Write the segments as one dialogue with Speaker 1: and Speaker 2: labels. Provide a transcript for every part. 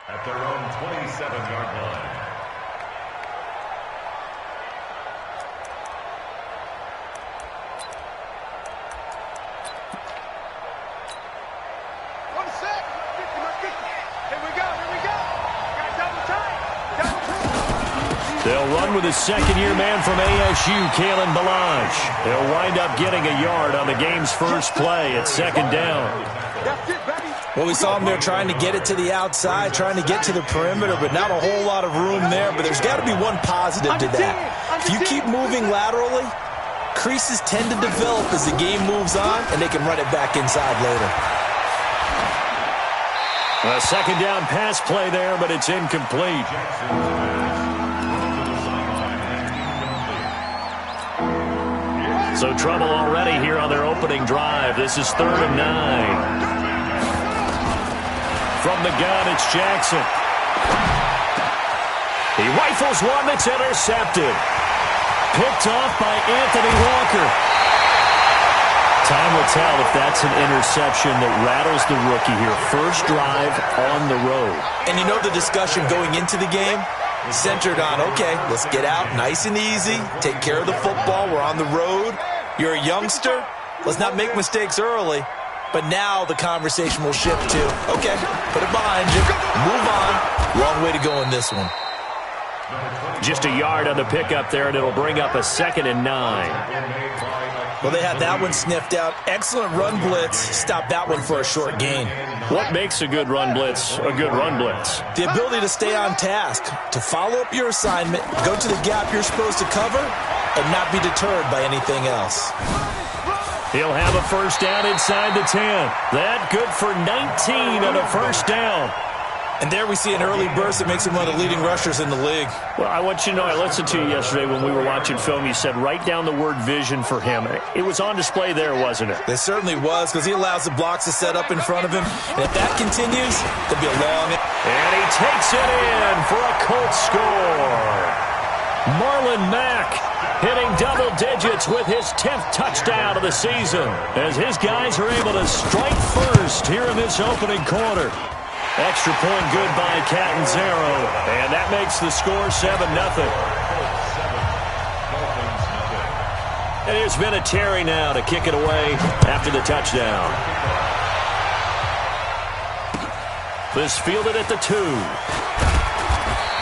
Speaker 1: at their own 27-yard line.
Speaker 2: They'll run with his second-year man from ASU, Kalen Balaj. They'll wind up getting a yard on the game's first play at second down.
Speaker 3: Well, we saw him there trying to get it to the outside, trying to get to the perimeter, but not a whole lot of room there. But there's got to be one positive to that. If you keep moving laterally, creases tend to develop as the game moves on, and they can run it back inside later.
Speaker 2: A second down pass play there, but it's incomplete. So trouble already here on their opening drive. This is 3rd and 9. From the gun, it's Jackson. He rifles one that's intercepted. Picked off by Anthony Walker. Time will tell if that's an interception that rattles the rookie here. First drive on the road.
Speaker 3: And you know the discussion going into the game? Centered on, okay, let's get out nice and easy, take care of the football, we're on the road, you're a youngster, let's not make mistakes early. But now the conversation will shift to, okay, put it behind you, move on. Wrong way to go in this one.
Speaker 2: Just a yard on the pickup there, and it'll bring up a 2nd and 9.
Speaker 3: Well, they had that one sniffed out. Excellent run blitz. Stop that one for a short gain.
Speaker 2: What makes a good run blitz a good run blitz?
Speaker 3: The ability to stay on task, to follow up your assignment, go to the gap you're supposed to cover, and not be deterred by anything else.
Speaker 2: He'll have a first down inside the 10. That good for 19 on a first down.
Speaker 3: And there we see an early burst that makes him one of the leading rushers in the league.
Speaker 2: Well, I want you to know, I listened to you yesterday when we were watching film. You said write down the word vision for him. It was on display there, wasn't it?
Speaker 3: It certainly was, because he allows the blocks to set up in front of him. And if that continues, there'll be a long...
Speaker 2: And he takes it in for a Colts score. Marlon Mack hitting double digits with his 10th touchdown of the season as his guys are able to strike first here in this opening quarter. Extra point good by Catanzaro, and that makes the score 7-0. And it's been a Terry now to kick it away after the touchdown. This fielded at the 2.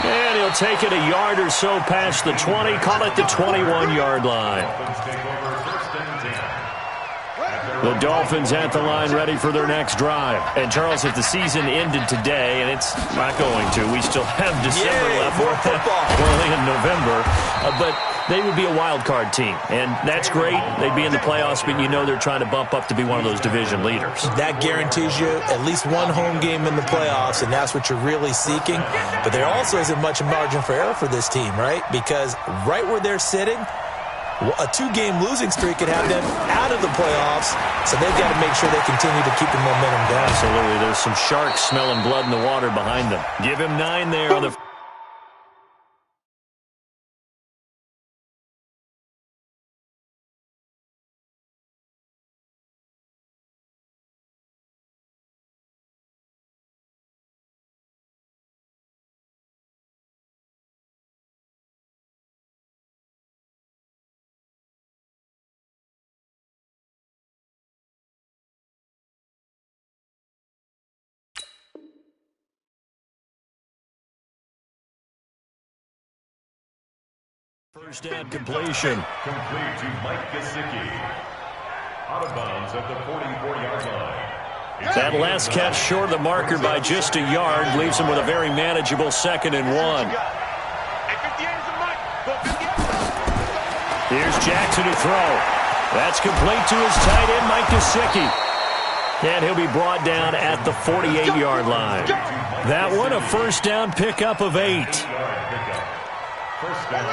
Speaker 2: And he'll take it a yard or so past the 20, call it the 21-yard line. The Dolphins at the line ready for their next drive. And, Charles, if the season ended today, and it's not going to, we still have December left.
Speaker 3: More football.
Speaker 2: Early in November. But they would be a wild card team. And that's great. They'd be in the playoffs, but you know they're trying to bump up to be one of those division leaders.
Speaker 3: That guarantees you at least one home game in the playoffs, and that's what you're really seeking. But there also isn't much margin for error for this team, right? Because right where they're sitting, a 2-game losing streak could have them out of the playoffs, so they've got to make sure they continue to keep the momentum down.
Speaker 2: Absolutely. There's some sharks smelling blood in the water behind them. Give him 9 there on the... First down completion.
Speaker 1: Complete to Mike Gesicki. Out of bounds at the 44-yard line.
Speaker 2: That last catch short of the marker by just a yard leaves him with a very manageable 2nd and 1. Here's Jackson to throw. That's complete to his tight end, Mike Gesicki. And he'll be brought down at the 48-yard line. That one, a first down pickup of 8.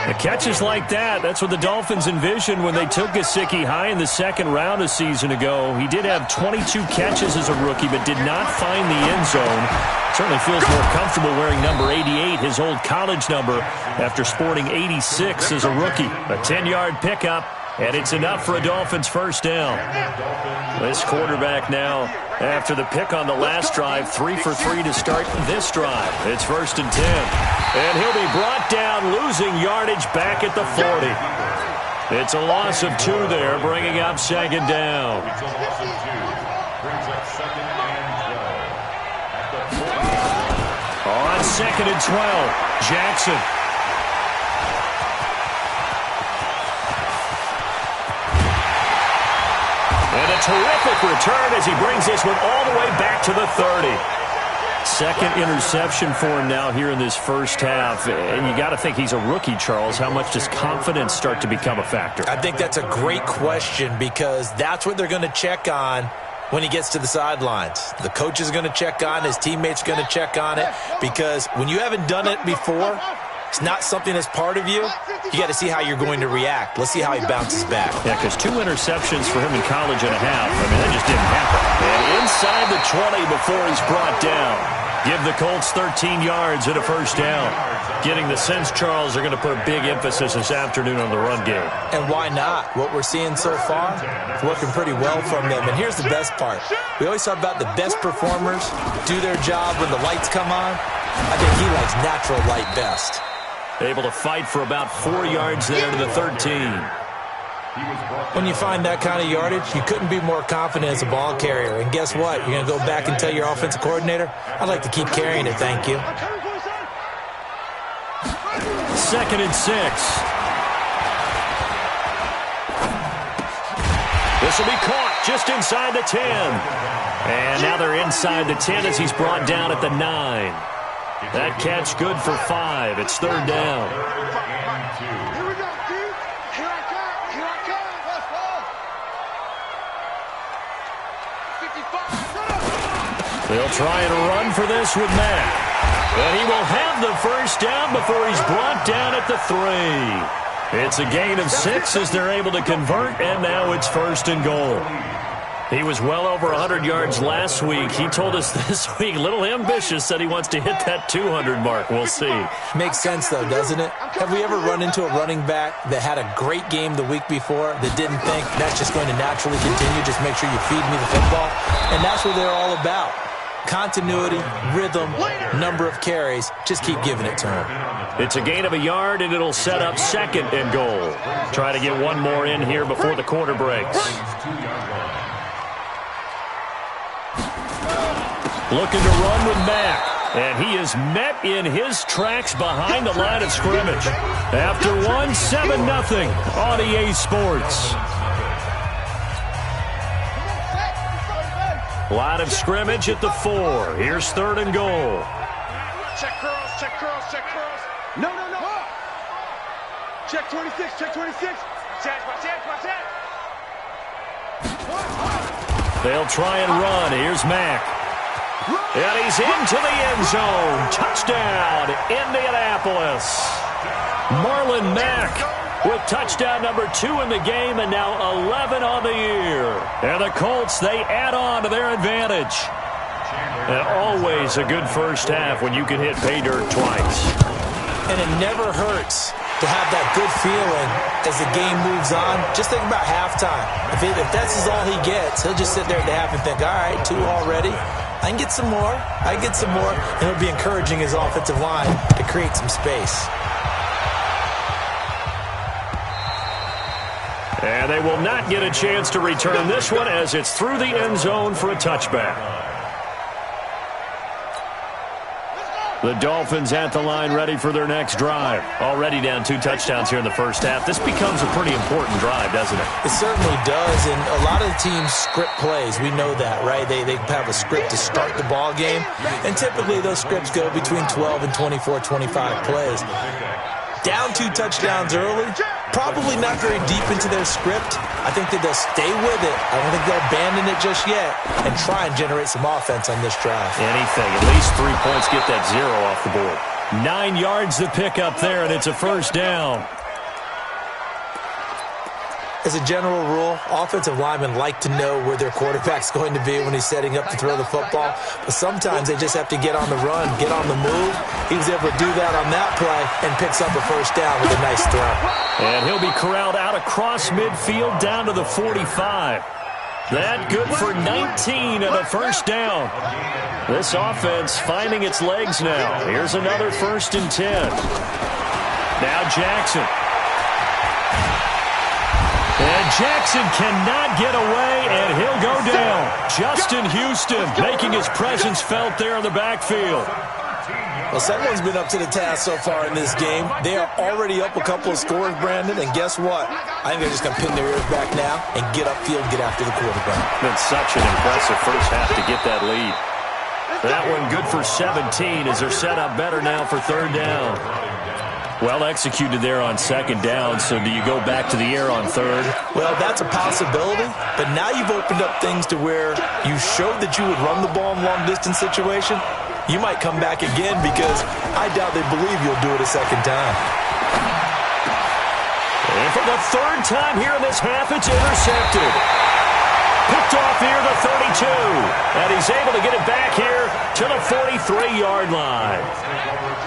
Speaker 2: The catches like that, that's what the Dolphins envisioned when they took Gesicki high in the 2nd round a season ago. He did have 22 catches as a rookie, but did not find the end zone. Certainly feels more comfortable wearing number 88, his old college number, after sporting 86 as a rookie. A 10-yard pickup, and it's enough for a Dolphins first down. This quarterback now, after the pick on the last drive, 3 for 3 to start this drive. It's 1st and 10. And he'll be brought down, losing yardage back at the 40. It's a loss of 2 there, bringing up 2nd down.
Speaker 1: It's a loss of 2. Brings up 2nd and 12. At the 40.
Speaker 2: On 2nd and 12, Jackson. And a terrific return as he brings this one all the way back to the 30. Second interception for him now here in this first half. And you got to think he's a rookie, Charles. How much does confidence start to become a factor?
Speaker 3: I think that's a great question because that's what they're going to check on when he gets to the sidelines. The coach is going to check on, his teammates are going to check on it because when you haven't done it before, it's not something that's part of you. You got to see how you're going to react. Let's see how he bounces back.
Speaker 2: Yeah, because 2 interceptions for him in college and a half. I mean, that just didn't happen. And inside the 20 before he's brought down. Give the Colts 13 yards and a first down. Getting the sense, Charles, they're going to put a big emphasis this afternoon on the run game.
Speaker 3: And why not? What we're seeing so far is working pretty well from them. And here's the best part. We always talk about the best performers do their job when the lights come on. I think he likes natural light best.
Speaker 2: Able to fight for about 4 yards there to the 13.
Speaker 3: When you find that kind of yardage, you couldn't be more confident as a ball carrier. And guess what? You're going to go back and tell your offensive coordinator, I'd like to keep carrying it, thank you.
Speaker 2: 2nd and 6. This will be caught just inside the 10. And now they're inside the 10 as he's brought down at the 9. That catch good for 5. It's 3rd down.
Speaker 4: Here we go, dude. Here I come. Here I come. Let's go. 55.
Speaker 2: They'll try and run for this with Mack. And he will have the first down before he's brought down at the 3. It's a gain of 6 as they're able to convert, and now it's 1st and goal. He was well over 100 yards last week. He told us this week, a little ambitious, said he wants to hit that 200 mark. We'll see.
Speaker 3: Makes sense, though, doesn't it? Have we ever run into a running back that had a great game the week before that didn't think that's just going to naturally continue, just make sure you feed me the football? And that's what they're all about. Continuity, rhythm, number of carries. Just keep giving it to him.
Speaker 2: It's a gain of a yard, and it'll set up 2nd and goal. Try to get one more in here before the quarter breaks. Looking to run with Mack. And he is met in his tracks behind the line of scrimmage. After 7-0 on EA Sports. Line of scrimmage at the 4. Here's 3rd and goal.
Speaker 4: Check curls, check curls, check curls. No. Check 26, check 26. Check.
Speaker 2: They'll try and run. Here's Mack. And he's into the end zone. Touchdown, Indianapolis. Marlon Mack with touchdown number 2 in the game and now 11 on the year. And the Colts, they add on to their advantage. And always a good first half when you can hit pay dirt twice.
Speaker 3: And it never hurts to have that good feeling as the game moves on. Just think about halftime. If that's all he gets, he'll just sit there at the half and think, all right, 2 already. I can get some more. And it'll be encouraging his offensive line to create some space.
Speaker 2: And they will not get a chance to return this one as it's through the end zone for a touchback. The Dolphins at the line ready for their next drive. Already down 2 touchdowns here in the first half. This becomes a pretty important drive, doesn't it?
Speaker 3: It certainly does, and a lot of the teams script plays. We know that, right? They have a script to start the ball game, and typically those scripts go between 12 and 24, 25 plays. Down 2 touchdowns early, probably not very deep into their script. I think that they'll stay with it. I don't think they'll abandon it just yet and try and generate some offense on this drive.
Speaker 2: Anything. At least 3 points, get that 0 off the board. 9 yards to pick up there, and it's a first down.
Speaker 3: As a general rule, offensive linemen like to know where their quarterback's going to be when he's setting up to throw the football. But sometimes they just have to get on the run, get on the move. He was able to do that on that play and picks up a first down with a nice throw.
Speaker 2: And he'll be corralled out across midfield down to the 45. That good for 19 and a first down. This offense finding its legs now. Here's another 1st and 10. Now Jackson. And Jackson cannot get away, and he'll go down. Justin Houston making his presence felt there in the backfield.
Speaker 3: Well, someone's been up to the task so far in this game. They are already up a couple of scores, Brandon, and guess what? I think they're just going to pin their ears back now and get upfield, get after the quarterback.
Speaker 2: Been such an impressive first half to get that lead. That one good for 17 as they're set up better now for 3rd down. Well executed there on 2nd down, so do you go back to the air on 3rd?
Speaker 3: Well, that's a possibility, but now you've opened up things to where you showed that you would run the ball in long-distance situation. You might come back again because I doubt they believe you'll do it a 2nd time.
Speaker 2: And for the 3rd time here in this half, it's intercepted. Picked off here the 32. And he's able to get it back here to the 43-yard line.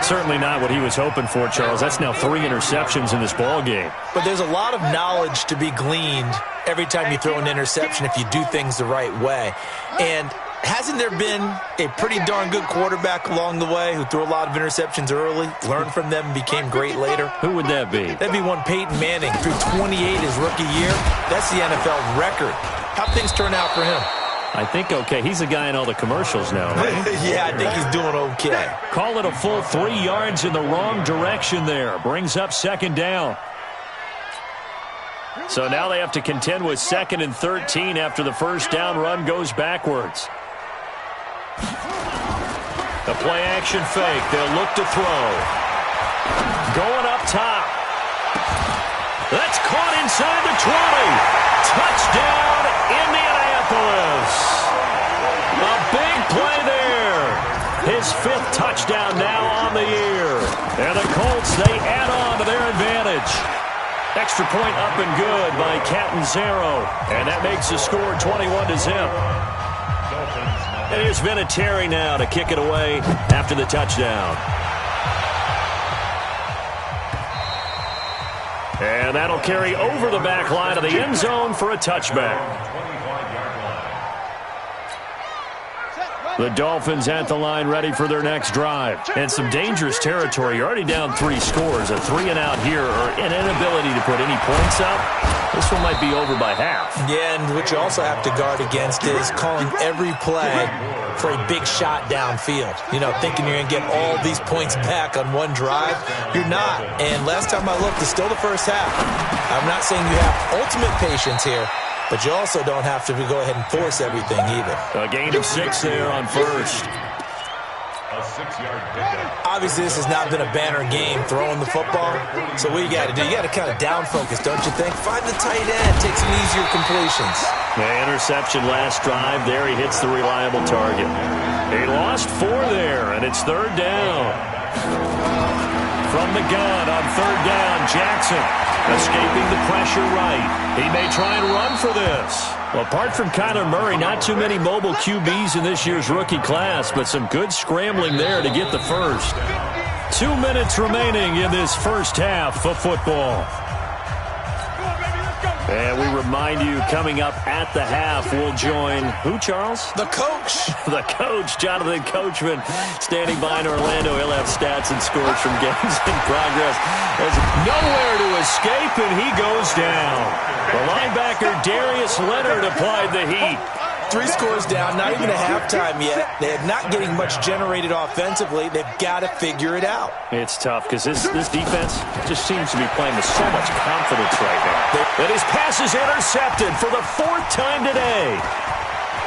Speaker 2: Certainly not what he was hoping for, Charles. That's now 3 interceptions in this ball game.
Speaker 3: But there's a lot of knowledge to be gleaned every time you throw an interception if you do things the right way. And hasn't there been a pretty darn good quarterback along the way who threw a lot of interceptions early, learned from them, and became great later?
Speaker 2: Who would that be?
Speaker 3: That'd be one Peyton Manning. Threw 28 his rookie year. That's the NFL record. How'd things turn out for him?
Speaker 2: I think okay. He's a guy in all the commercials now, right?
Speaker 3: Yeah, I think he's doing okay.
Speaker 2: Call it a full 3 yards in the wrong direction there. Brings up 2nd down. So now they have to contend with 2nd and 13 after the first down run goes backwards. The play-action fake. They'll look to throw. Going up top. That's caught inside the 20. Touchdown, Indianapolis. A big play there. His 5th touchdown now on the year. And the Colts, they add on to their advantage. Extra point up and good by Catanzaro. And that makes the score 21-0. And here's Vinatieri now to kick it away after the touchdown. And that'll carry over the back line of the end zone for a touchback. The Dolphins at the line ready for their next drive. And some dangerous territory. You're already down 3 scores. A 3-and-out here or an inability to put any points up. This one might be over by half. Yeah, and what you also have to guard against is calling every play for a big shot downfield. You know, thinking you're going to get all these points back on one drive. You're not. And last time I looked, it's still the first half. I'm not saying you have ultimate patience here, but you also don't have to go ahead and force everything either. A gain of 6 there on first.
Speaker 1: A 6-yard pickup.
Speaker 3: Obviously, this has not been a banner game throwing the football. So what you got to do, you got to kind of down focus, don't you think? Find the tight end, take some easier completions.
Speaker 2: The interception last drive. There he hits the reliable target. He lost 4 there, and it's 3rd down. From the gun on 3rd down, Jackson escaping the pressure right. He may try and run for this. Well, apart from Kyler Murray, not too many mobile QBs in this year's rookie class, but some good scrambling there to get the first. 2 minutes remaining in this first half of football. And we remind you, coming up at the half, we'll join who, Charles?
Speaker 3: The coach.
Speaker 2: The coach, Jonathan Coachman, standing by in Orlando. He'll have stats and scores from games in progress. There's nowhere to escape, and he goes down. The linebacker, Darius Leonard, applied the heat.
Speaker 3: 3 scores down, not even a halftime yet. They're not getting much generated offensively. They've got to figure it out.
Speaker 2: It's tough because this defense just seems to be playing with so much confidence right now. And his pass is intercepted for the 4th time today.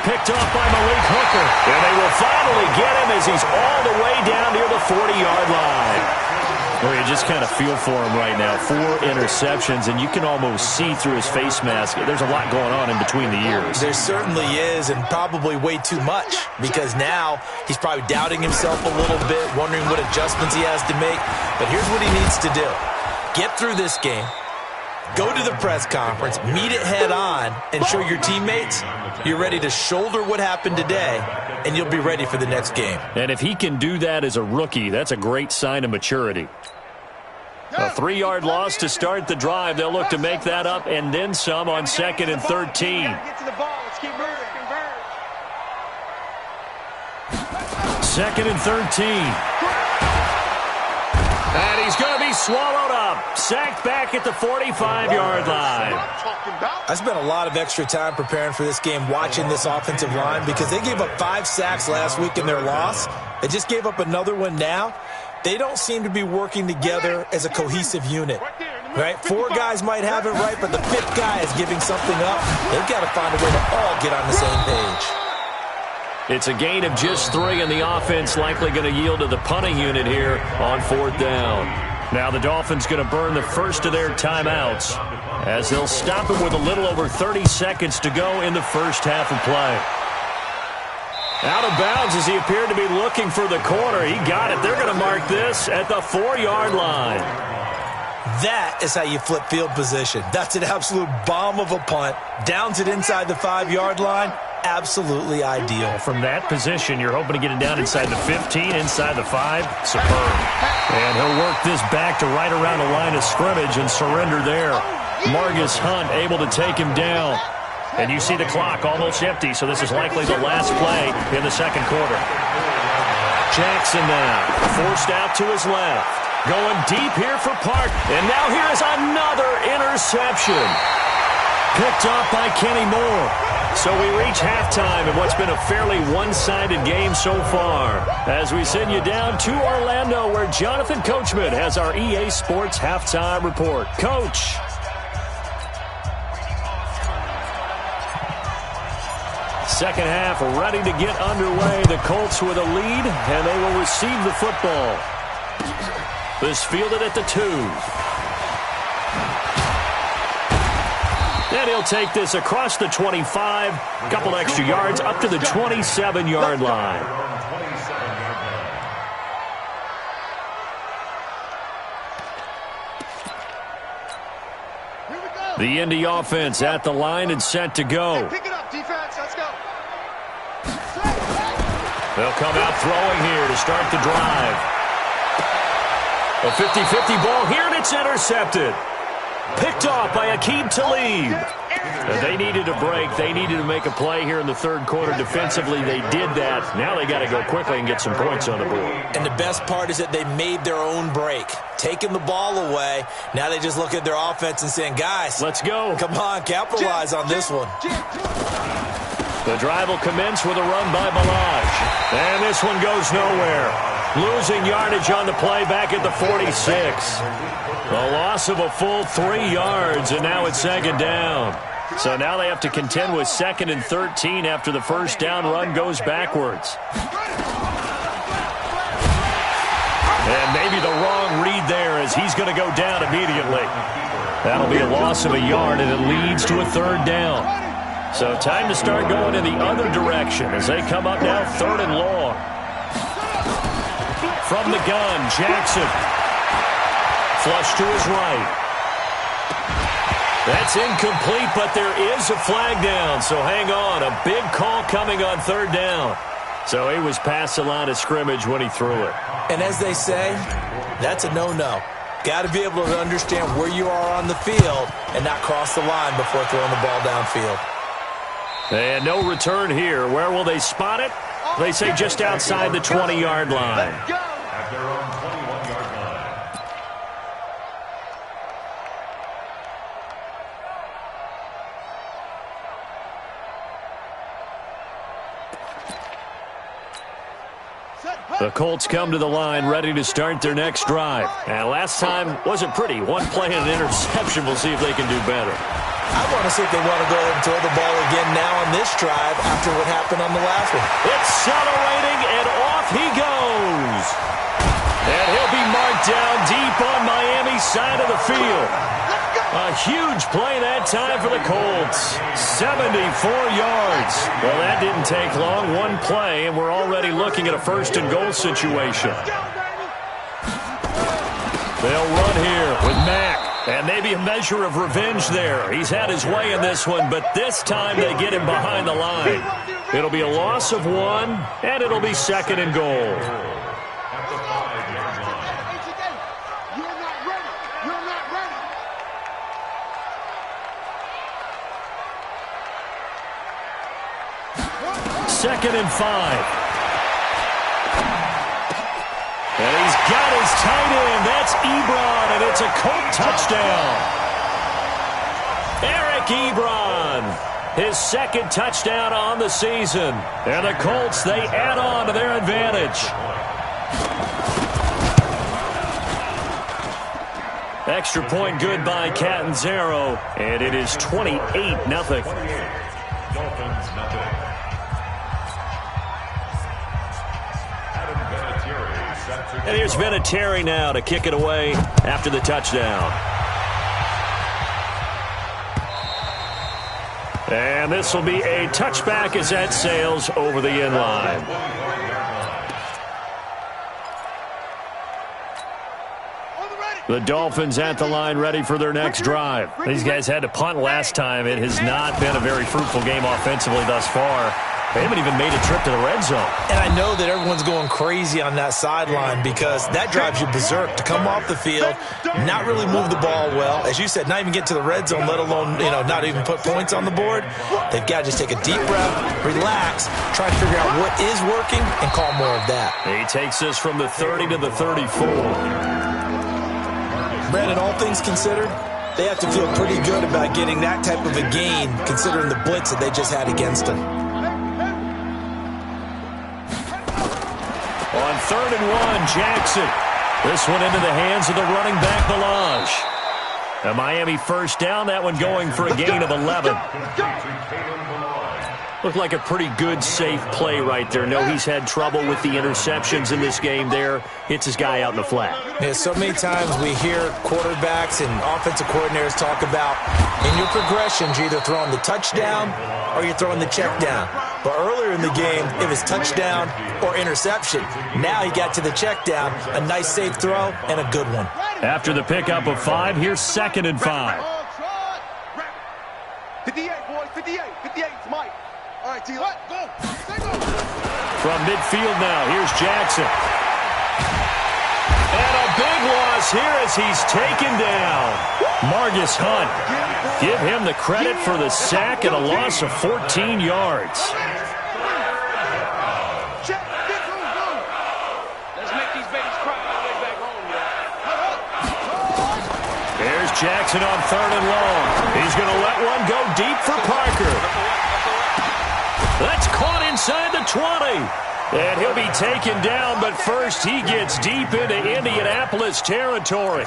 Speaker 2: Picked off by Malik Hooker. And they will finally get him as he's all the way down near the 40-yard line. Well, you just kind of feel for him right now. 4 interceptions, and you can almost see through his face mask. There's a lot going on in between the ears.
Speaker 3: There certainly is, and probably way too much, because now he's probably doubting himself a little bit, wondering what adjustments he has to make. But here's what he needs to do. Get through this game, go to the press conference, meet it head on, and show your teammates you're ready to shoulder what happened today, and you'll be ready for the next game.
Speaker 2: And if he can do that as a rookie, that's a great sign of maturity. A 3-yard loss to start the drive. They'll look to make that up and then some on 2nd and 13.
Speaker 4: Get to the ball. Let's keep
Speaker 2: 2nd and 13. And he's going to be swallowed up. Sacked back at the 45-yard line.
Speaker 3: I spent a lot of extra time preparing for this game watching this offensive line because they gave up 5 sacks last week in their loss. They just gave up another one now. They don't seem to be working together as a cohesive unit. Right? 4 guys might have it right, but the 5th guy is giving something up. They've got to find a way to all get on the same page.
Speaker 2: It's a gain of just 3, and the offense likely going to yield to the punting unit here on 4th down. Now the Dolphins going to burn the first of their timeouts as they'll stop it with a little over 30 seconds to go in the first half of play. Out of bounds as he appeared to be looking for the corner. He got it. They're going to mark this at the 4-yard line.
Speaker 3: That is how you flip field position. That's an absolute bomb of a punt. Downs it inside the 5-yard line. Absolutely ideal.
Speaker 2: From that position, you're hoping to get it down inside the 15, inside the 5. Superb. And he'll work this back to right around the line of scrimmage and surrender there. Margus Hunt able to take him down. And you see the clock almost empty, so this is likely the last play in the second quarter. Jackson now, forced out to his left. Going deep here for Park. And now here is another interception. Picked off by Kenny Moore. So we reach halftime in what's been a fairly one-sided game so far. As we send you down to Orlando, where Jonathan Coachman has our EA Sports halftime report. Coach. Second half ready to get underway. The Colts with a lead, and they will receive the football. This fielded at the 2. And he'll take this across the 25, a couple extra yards up to the 27-yard line. The Indy offense at the line and set to go.
Speaker 4: Pick it up, defense. Let's go.
Speaker 2: They'll come out throwing here to start the drive. A 50-50 ball here, and it's intercepted. Picked off by Aqib Talib. They needed a break. They needed to make a play here in the third quarter. Defensively, they did that. Now they got to go quickly and get some points on the board.
Speaker 3: And the best part is that they made their own break. Taking the ball away. Now they just look at their offense and saying, guys,
Speaker 2: let's go.
Speaker 3: Come on, capitalize on this one.
Speaker 2: The drive will commence with a run by Balaj. And this one goes nowhere. Losing yardage on the play back at the 46. A loss of a full 3 yards, and now it's second down. So now they have to contend with 2nd and 13 after the first down run goes backwards. And maybe the wrong read there as he's going to go down immediately. That'll be a loss of a yard, and it leads to a 3rd down. So time to start going in the other direction as they come up now 3rd and long. From the gun, Jackson. Flush to his right. That's incomplete, but there is a flag down, so hang on. A big call coming on 3rd down. So he was past the line of scrimmage when he threw it.
Speaker 3: And as they say, that's a no-no. Got to be able to understand where you are on the field and not cross the line before throwing the ball downfield.
Speaker 2: And no return here. Where will they spot it? They say just outside the 20-yard line.
Speaker 1: At their own 21-yard line.
Speaker 2: The Colts come to the line ready to start their next drive. And last time wasn't pretty. One play and an interception. We'll see if they can do better.
Speaker 3: I want to see if they want to go ahead and throw the ball again now on this drive after what happened on the last one.
Speaker 2: Accelerating, and off he goes. And he'll be marked down deep on Miami's side of the field. A huge play that time for the Colts. 74 yards. Well, that didn't take long. One play, and we're already looking at a 1st and goal situation. They'll run here with Mack. And maybe a measure of revenge there. He's had his way in this one, but this time they get him behind the line. It'll be a loss of 1, and it'll be 2nd and goal.
Speaker 1: At the 5-yard line.
Speaker 4: You're not ready. You're not ready.
Speaker 2: 2nd and 5. And he's got his tight end. That's Ebron, and it's a Colt touchdown. Eric Ebron, his second touchdown on the season. And the Colts, they add on to their advantage. Extra point good by Catanzaro, and it is 28-0.
Speaker 1: Dolphins, nothing.
Speaker 2: And here's Vinatieri now to kick it away after the touchdown. And this will be a touchback as that sails over the end line. The Dolphins at the line ready for their next drive. These guys had to punt last time. It has not been a very fruitful game offensively thus far. They haven't even made a trip to the red zone.
Speaker 3: And I know that everyone's going crazy on that sideline because that drives you berserk to come off the field, not really move the ball well. As you said, not even get to the red zone, let alone, not even put points on the board. They've got to just take a deep breath, relax, try to figure out what is working, and call more of that.
Speaker 2: He takes this from the 30 to the 34.
Speaker 3: Brandon, all things considered, they have to feel pretty good about getting that type of a gain considering the blitz that they just had against them.
Speaker 2: On 3rd and 1, Jackson. This one into the hands of the running back, Balaj. A Miami first down, that one going for a gain of 11. Looked like a pretty good, safe play right there. No, he's had trouble with the interceptions in this game there. Hits his guy out in the flat.
Speaker 3: Yeah, so many times we hear quarterbacks and offensive coordinators talk about in your progressions, you're either throwing the touchdown or you're throwing the check down. But earlier in the game, it was touchdown or interception. Now he got to the check down, a nice safe throw, and a good one.
Speaker 2: After the pickup of 5, here's 2nd and 5.
Speaker 4: 58, boys, 58. 58's Mike. All right, T, let go.
Speaker 2: From midfield now, here's Jackson. And a big loss here as he's taken down. Margus Hunt. Give him the credit for the sack and a loss of 14 yards.
Speaker 4: Let's make these babies cry on the way back home, y'all.
Speaker 2: There's Jackson on 3rd and long. He's going to let one go deep for Parker. That's caught inside the 20. And he'll be taken down, but first he gets deep into Indianapolis territory.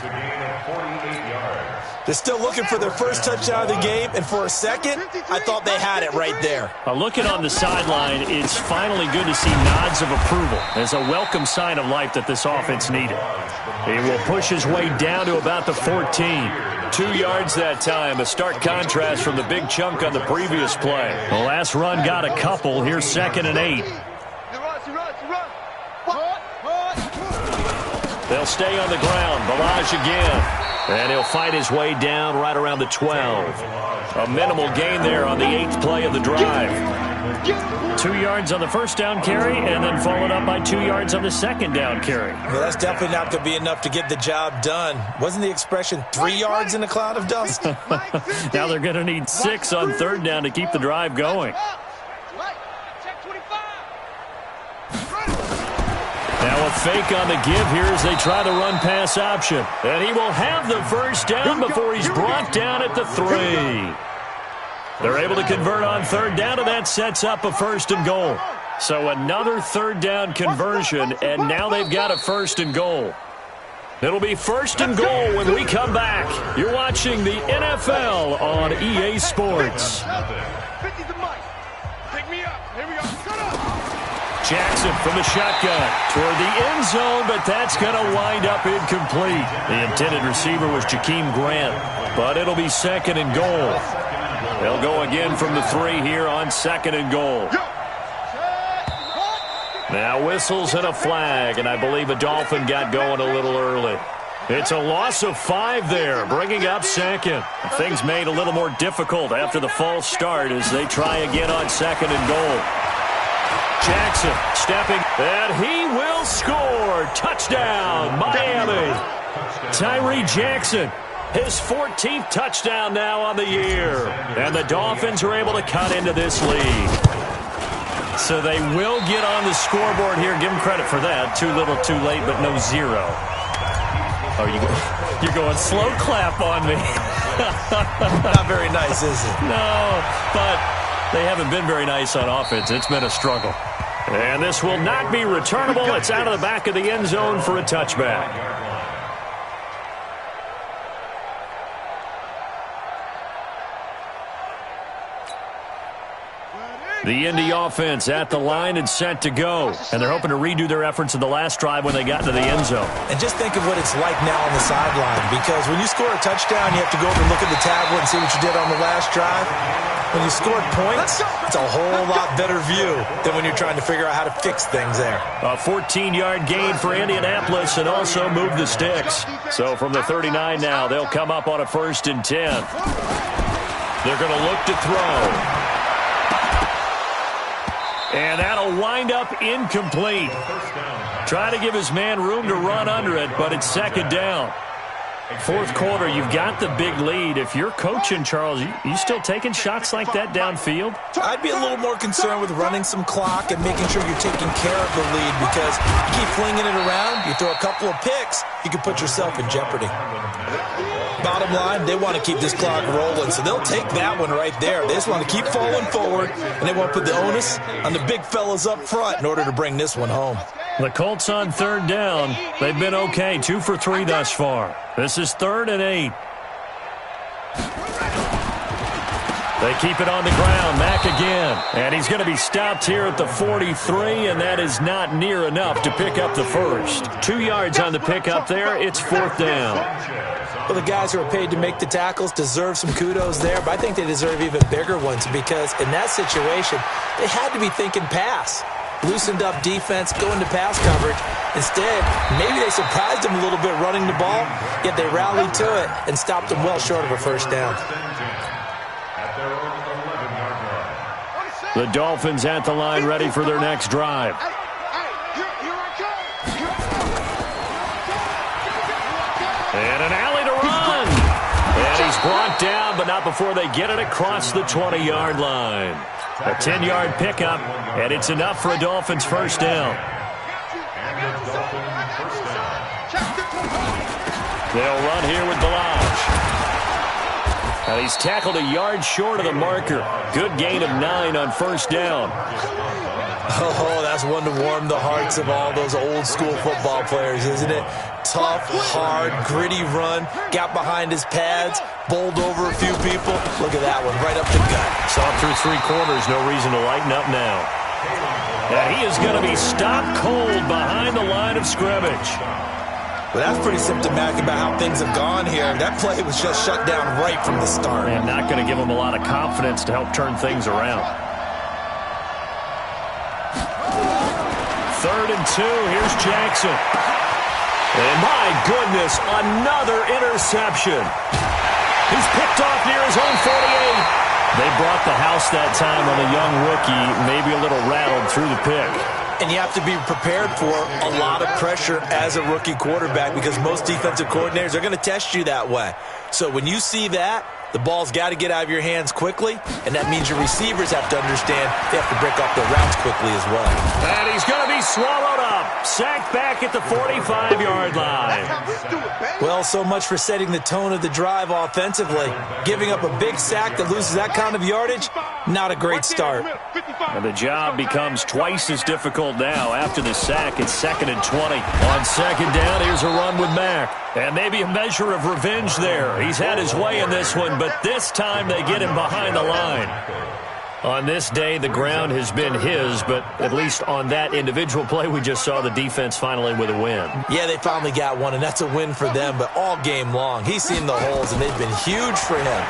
Speaker 3: They're still looking for their first touchdown of the game, and for a second, I thought they had it right there.
Speaker 2: Looking on the sideline, it's finally good to see nods of approval. It's a welcome sign of life that this offense needed. He will push his way down to about the 14. 2 yards that time, a stark contrast from the big chunk on the previous play. The last run got a couple. Here's 2nd and 8. They'll stay on the ground. Balaj again. And he'll fight his way down right around the 12. A minimal gain there on the 8th play of the drive. 2 yards on the first down carry, and then followed up by 2 yards on the second down carry.
Speaker 3: Well, that's definitely not going to be enough to get the job done. Wasn't the expression 3 yards in a cloud of dust?
Speaker 2: Now they're going to need 6 on 3rd down to keep the drive going. Now a fake on the give here as they try the run-pass option. And he will have the first down before he's brought down at the 3. They're able to convert on 3rd down, and that sets up a 1st and goal. So another 3rd down conversion, and now they've got a 1st and goal. It'll be 1st and goal when we come back. You're watching the NFL on EA Sports. Jackson from the shotgun toward the end zone, but that's going to wind up incomplete. The intended receiver was Jakeem Grant, but it'll be 2nd and goal. They'll go again from the 3 here on 2nd and goal. Now whistles and a flag, and I believe a Dolphin got going a little early. It's a loss of 5 there, bringing up 2nd. Things made a little more difficult after the false start as they try again on 2nd and goal. Jackson stepping, and he will score. Touchdown, Miami. Tyree Jackson, his 14th touchdown now on the year. And the Dolphins are able to cut into this lead. So they will get on the scoreboard here. Give them credit for that. Too little, too late, but no zero. Oh, you're going slow clap on me.
Speaker 3: Not very nice, is it?
Speaker 2: No, but they haven't been very nice on offense. It's been a struggle. And this will not be returnable. It's out of the back of the end zone for a touchback. The Indy offense at the line and set to go. And they're hoping to redo their efforts in the last drive when they got into the end zone.
Speaker 3: And just think of what it's like now on the sideline. Because when you score a touchdown, you have to go over and look at the tablet and see what you did on the last drive. When you scored points, it's a whole lot better view than when you're trying to figure out how to fix things there.
Speaker 2: A 14-yard gain for Indianapolis and also move the sticks. So from the 39 now, they'll come up on a 1st and 10. They're going to look to throw. And that'll wind up incomplete. Trying to give his man room to run under it, but it's 2nd down. 4th quarter, you've got the big lead. If you're coaching, Charles, you still taking shots like that downfield?
Speaker 3: I'd be a little more concerned with running some clock and making sure you're taking care of the lead, because you keep flinging it around, you throw a couple of picks, you can put yourself in jeopardy. Bottom line, they want to keep this clock rolling, so they'll take that one right there. They just want to keep falling forward, and they want to put the onus on the big fellas up front in order to bring this one home.
Speaker 2: The Colts on 3rd down. They've been okay, 2 for 3 thus far. This is 3rd and 8. They keep it on the ground. Mack again. And he's going to be stopped here at the 43, and that is not near enough to pick up the first. 2 yards on the pickup there. It's 4th down.
Speaker 3: Well, the guys who are paid to make the tackles deserve some kudos there, but I think they deserve even bigger ones, because in that situation, they had to be thinking pass. Loosened up defense, going to pass coverage. Instead, maybe they surprised them a little bit running the ball, yet they rallied to it and stopped them well short of a 1st down.
Speaker 2: The Dolphins at the line, ready for their next drive. And an alley to run. And he's brought down, but not before they get it across the 20-yard line. A 10-yard pickup, and it's enough for a Dolphins 1st down. They'll run here with Balaj. And he's tackled a yard short of the marker. Good gain of 9 on 1st down.
Speaker 3: Oh, that's one to warm the hearts of all those old-school football players, isn't it? Tough, hard, gritty run. Got behind his pads, bowled over a few people. Look at that one, right up the gut.
Speaker 2: Saw through 3 quarters, no reason to lighten up now. And he is going to be stopped cold behind the line of scrimmage.
Speaker 3: Well, that's pretty symptomatic about how things have gone here. That play was just shut down right from the start.
Speaker 2: And not going to give him a lot of confidence to help turn things around. 3rd and 2. Here's Jackson. And my goodness, another interception. He's picked off near his own 48. They brought the house that time on a young rookie, maybe a little rattled through the pick.
Speaker 3: And you have to be prepared for a lot of pressure as a rookie quarterback, because most defensive coordinators are going to test you that way. So when you see that, the ball's got to get out of your hands quickly, and that means your receivers have to understand they have to break off their routes quickly as well.
Speaker 2: And he's going to be swallowed up. Sacked back at the 45-yard line.
Speaker 3: Well, so much for setting the tone of the drive offensively. Giving up a big sack that loses that kind of yardage, not a great start.
Speaker 2: And the job becomes twice as difficult now. After the sack, it's 2nd and 20. On 2nd down, here's a run with Mack. And maybe a measure of revenge there. He's had his way in this one, but this time they get him behind the line. On this day, the ground has been his, but at least on that individual play, we just saw the defense finally with a win.
Speaker 3: Yeah, they finally got one, and that's a win for them, but all game long, he's seen the holes, and they've been huge for him.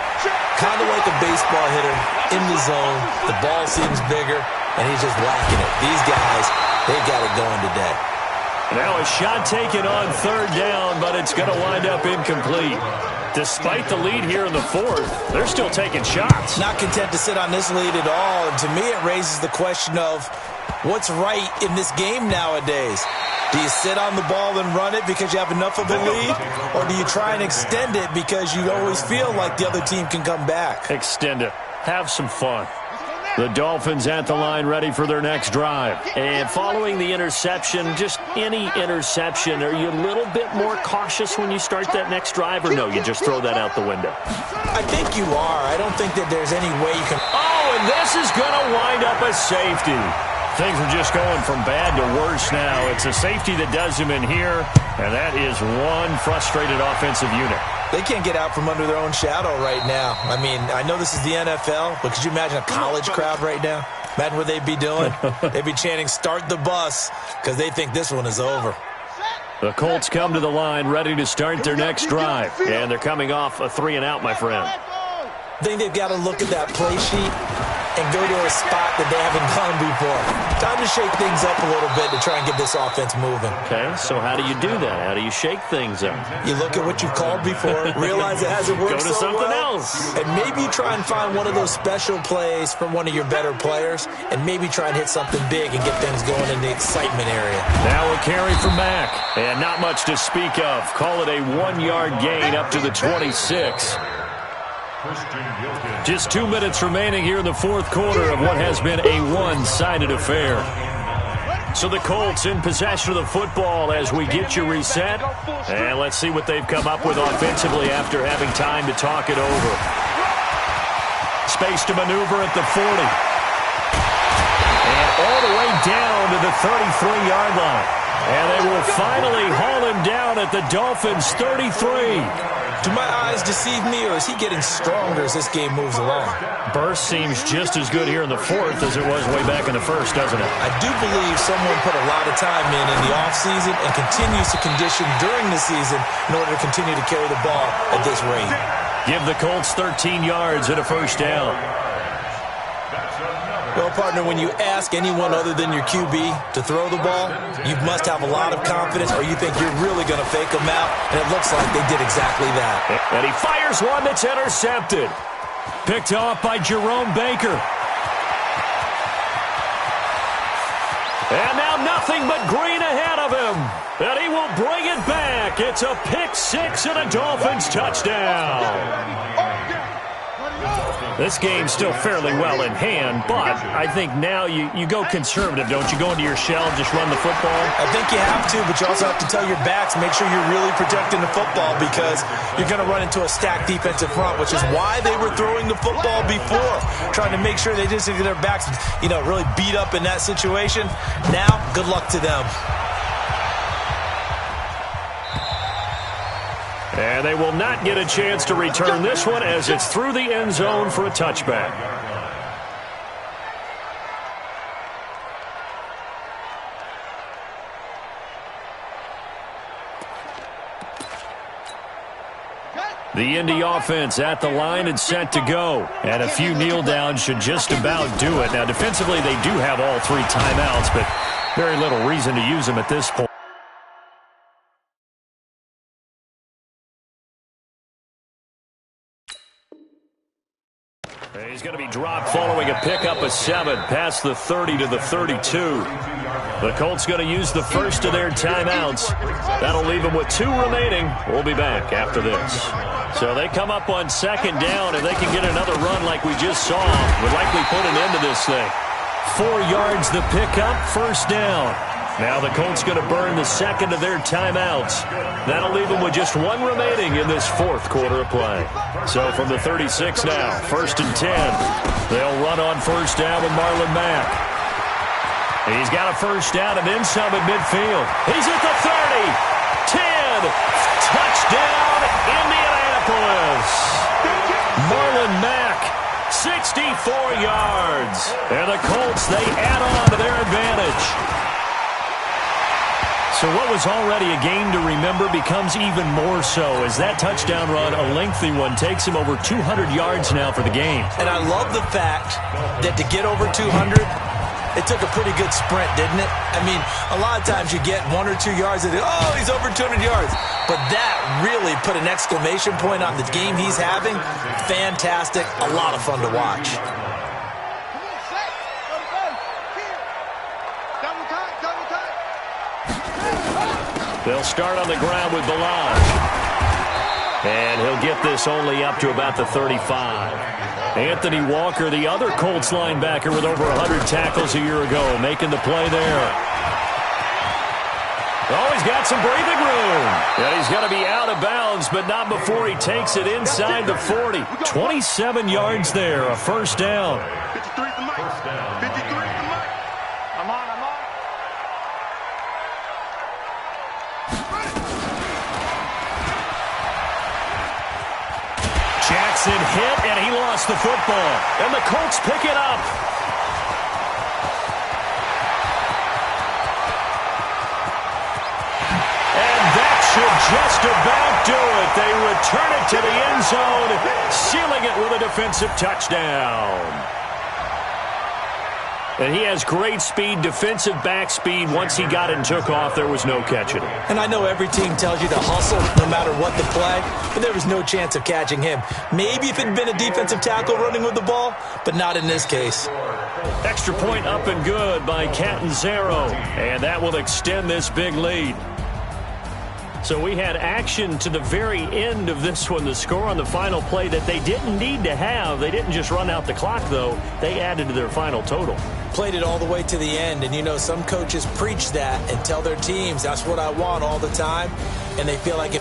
Speaker 3: Kind of like a baseball hitter in the zone. The ball seems bigger, and he's just whacking it. These guys, they got it going today.
Speaker 2: Now a shot taken on 3rd down, but it's going to wind up incomplete. Despite the lead here in the 4th, they're still taking shots.
Speaker 3: Not content to sit on this lead at all, and to me it raises the question of what's right in this game nowadays. Do you sit on the ball and run it because you have enough of a lead, or do you try and extend it because you always feel like the other team can come back?
Speaker 2: Extend it. Have some fun. The Dolphins at the line ready for their next drive. And following the interception, just any interception, are you a little bit more cautious when you start that next drive, or no, you just throw that out the window?
Speaker 3: I think you are. I don't think that there's any way you can...
Speaker 2: Oh, and this is going to wind up a safety. Things are just going from bad to worse now. It's a safety that does him in here, and that is one frustrated offensive unit.
Speaker 3: They can't get out from under their own shadow right now. I mean, I know this is the NFL, but could you imagine a college crowd right now? Imagine what they'd be doing. They'd be chanting, "Start the bus," because they think this one is over.
Speaker 2: The Colts come to the line ready to start their next drive, and they're coming off a 3-and-out, my friend.
Speaker 3: I think they've got to look at that play sheet and go to a spot that they haven't gone before. Time to shake things up a little bit to try and get this offense moving.
Speaker 2: Okay, so how do you do that? How do you shake things up?
Speaker 3: You look at what you've called before, realize it hasn't worked
Speaker 2: Go to
Speaker 3: so
Speaker 2: something
Speaker 3: well,
Speaker 2: else.
Speaker 3: and maybe try and find one of those special plays from one of your better players, and maybe try and hit something big and get things going in the excitement area.
Speaker 2: Now a carry from Mack, and not much to speak of. Call it a 1-yard gain up to the 26. Just 2 minutes remaining here in the fourth quarter of what has been a one-sided affair. So the Colts in possession of the football as we get you reset. And let's see what they've come up with offensively after having time to talk it over. Space to maneuver at the 40. And all the way down to the 33-yard line. And they will finally haul him down at the Dolphins' 33.
Speaker 3: Do my eyes deceive me, or is he getting stronger as this game moves along?
Speaker 2: Burst seems just as good here in the fourth as it was way back in the first, doesn't it?
Speaker 3: I do believe someone put a lot of time in the offseason and continues to condition during the season in order to continue to carry the ball at this rate.
Speaker 2: Give the Colts 13 yards and a first down.
Speaker 3: Well, partner, when you ask anyone other than your QB to throw the ball, you must have a lot of confidence, or you think you're really going to fake them out, and it looks like they did exactly that.
Speaker 2: And he fires one that's intercepted. Picked off by Jerome Baker. And now nothing but green ahead of him. And he will bring it back. It's a pick six and a Dolphins touchdown. This game's still fairly well in hand, but I think now you go conservative, don't you? Go into your shell, just run the football?
Speaker 3: I think you have to, but you also have to tell your backs, make sure you're really protecting the football, because you're going to run into a stacked defensive front, which is why they were throwing the football before, trying to make sure they didn't get their backs, really beat up in that situation. Now, good luck to them.
Speaker 2: And they will not get a chance to return this one as it's through the end zone for a touchback. The Indy offense at the line and set to go. And a few kneel downs should just about do it. Now, defensively, they do have all three timeouts, but very little reason to use them at this point. He's going to be dropped following a pickup of 7 past the 30 to the 32. The Colts going to use the first of their timeouts. That'll leave them with 2 remaining. We'll be back after this. So they come up on second down, and they can get another run like we just saw. Would likely put an end to this thing. 4 yards the pickup, first down. Now the Colts going to burn the second of their timeouts. That'll leave them with just 1 remaining in this fourth quarter of play. So from the 36 now, 1st and 10. They'll run on first down with Marlon Mack. He's got a first down and then some at midfield. He's at the 30, 10, touchdown Indianapolis. Marlon Mack, 64 yards. And the Colts, they add on to their advantage. So what was already a game to remember becomes even more so as that touchdown run, a lengthy one, takes him over 200 yards now for the game.
Speaker 3: And I love the fact that to get over 200, it took a pretty good sprint, didn't it? I mean, a lot of times you get 1 or 2 yards and oh, he's over 200 yards. But that really put an exclamation point on the game he's having. Fantastic. A lot of fun to watch.
Speaker 2: They'll start on the ground with Balaj. And he'll get this only up to about the 35. Anthony Walker, the other Colts linebacker with over 100 tackles a year ago, making the play there. Oh, he's got some breathing room. And he's going to be out of bounds, but not before he takes it inside the 40. 27 yards there, a first down.
Speaker 4: 53 to Mike. 53 to Mike. I'm on.
Speaker 2: Jackson hit, and he lost the football. And the Colts pick it up. And that should just about do it. They return it to the end zone, sealing it with a defensive touchdown. And he has great speed, defensive back speed. Once he got it and took off, there was no catching him.
Speaker 3: And I know every team tells you to hustle no matter what the play, but there was no chance of catching him. Maybe if it had been a defensive tackle running with the ball, but not in this case.
Speaker 2: Extra point up and good by Catanzaro. And that will extend this big lead. So we had action to the very end of this one. The score on the final play that they didn't need to have. They didn't just run out the clock, though. They added to their final total.
Speaker 3: Played it all the way to the end, and you know some coaches preach that and tell their teams that's what I want all the time, and they feel like if